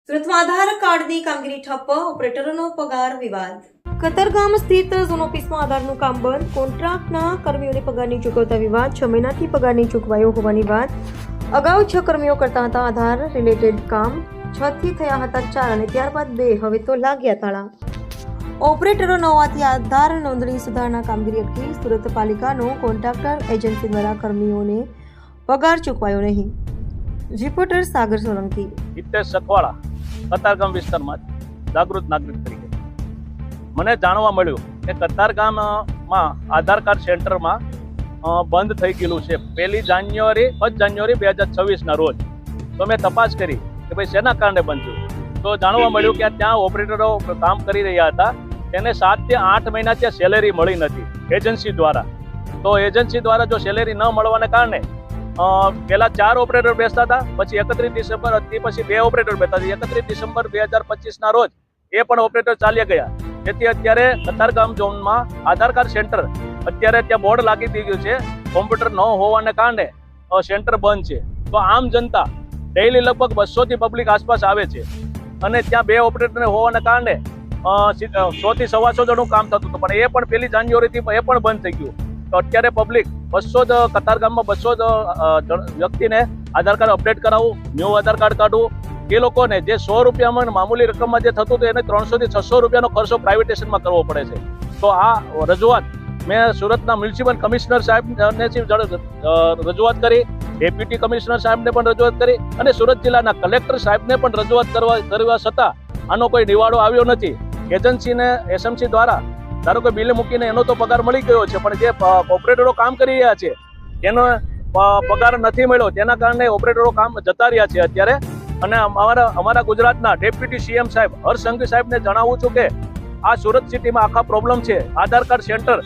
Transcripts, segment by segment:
સુરતમાં આધાર કાર્ડની કામગીરી ઠપ્પ, ઓપરેટરોનો પગાર વિવાદ. કતારગામ સ્થિત ઝોન ઓફિસમાં આધારનું કામ બંધ, કોન્ટ્રાક્ટના કર્મીઓને પગારની ચૂકવતા વિવાદ. 6 મહિનાથી પગાર નહીં ચૂકવાયો હોવાની વાત. અગાઉ 6 કર્મીઓ કરતા હતા આધાર રિલેટેડ કામ. 6 થી થયા હતા 4 અને ત્યારબાદ 2. હવે તો લાગ્યા તાળા. ઓપરેટરો ન હોવાથી આધાર નોંધણી સુધારણા કામગીરી અટકી. સુરત પાલિકાનો કોન્ટ્રાક્ટર એજન્સી દ્વારા કર્મીઓને પગાર ચૂકવાયો નહીં. રિપોર્ટર સાગર સોલંકી. હિતેશ સખવાળા, કતારગામ વિસ્તારમાં જાગૃત નાગરિક તરીકે મને જાણવા મળ્યું કે કતારગામમાં આધાર કાર્ડ સેન્ટરમાં બંધ થઈ ગયેલું છે 1 જાન્યુઆરી 2026ના રોજ. તો મેં તપાસ કરી કે ભાઈ શેના કારણે બંધ થયું. તો જાણવા મળ્યું કે ત્યાં ઓપરેટરો કામ કરી રહ્યા હતા, તેને 7 થી 8 મહિના ત્યાં સેલેરી મળી નથી એજન્સી દ્વારા. તો એજન્સી દ્વારા જો સેલેરી ન મળવાને કારણે પહેલા 4 ઓપરેટર બેસતા હતા, પછી 31 ડિસેમ્બર પછી 2 ઓપરેટર બેસતા હતા. 31 ડિસેમ્બર 2025ના રોજ એ પણ ઓપરેટર ચાલ્યા ગયા. તેથી અત્યારે કતારગામ ઝોનમાં આધાર કાર્ડ સેન્ટર અત્યારે ત્યાં બોર્ડ લાગી ગયું છે. કોમ્પ્યુટર ન હોવાને કારણે સેન્ટર બંધ છે. તો આમ જનતા ડેઈલી લગભગ 200 થી પબ્લિક આસપાસ આવે છે અને ત્યાં 2 ઓપરેટર હોવાને કારણે 100 થી 125 જણનું કામ થતું હતું, પણ એ પણ 1 જાન્યુઆરીથી એ પણ બંધ થઈ ગયું. તો અત્યારે પબ્લિક 200 કતારગામમાં 200 વ્યક્તિને આધાર કાર્ડ અપડેટ કરાવવું, ન્યૂ આધાર કાર્ડ કાઢવું. એ લોકોને જે 100 રૂપિયામાં મામૂલી રકમમાં જે થતું હતું એને 300 થી 600 રૂપિયાનો ખર્ચો પ્રાઇવેટેશનમાં કરવો પડે છે. તો આ રજૂઆત મેં સુરતના મ્યુનિસિપલ કમિશનર સાહેબને રજૂઆત કરી, ડેપ્યુટી કમિશનર સાહેબને પણ રજૂઆત કરી અને સુરત જિલ્લાના કલેક્ટર સાહેબને પણ રજૂઆત કરવા છતાં આનો કોઈ નિવાડો આવ્યો નથી. એજન્સીને એસએમસી દ્વારા ધારો કે બિલ મૂકીને એનો તો પગાર મળી ગયો છે, પણ જે ઓપરેટરો કામ કરી રહ્યા છે એનો પગાર નથી મળ્યો. તેના કારણે ઓપરેટરો કામ જતા રહ્યા છે અત્યારે. અને અમારા ગુજરાતના ડેપ્યુટી સીએમ સાહેબ હર્ષ સંઘવી સાહેબને જણાવું છું કે આ સુરત સિટીમાં આખા પ્રોબ્લેમ છે. આધાર કાર્ડ સેન્ટર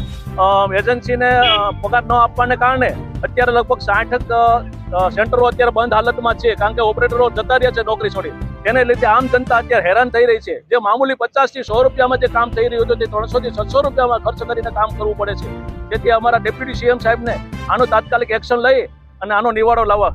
એજન્સીને પગાર ન આપવાને કારણે અત્યારે લગભગ 60 સેન્ટરો અત્યારે બંધ હાલતમાં છે, કારણ કે ઓપરેટરો જતા રહ્યા છે નોકરી છોડી. તેને લીધે આમ જનતા અત્યારે હેરાન થઈ રહી છે. જે મામૂલી 50 થી 100 રૂપિયામાં જે કામ થઈ રહ્યું હતું તે 300 થી 600 રૂપિયામાં ખર્ચ કરીને કામ કરવું પડે છે. તેથી અમારા ડેપ્યુટી સીએમ સાહેબને આનો તાત્કાલિક એક્શન લઈ અને આનો નિવાડો લાવવા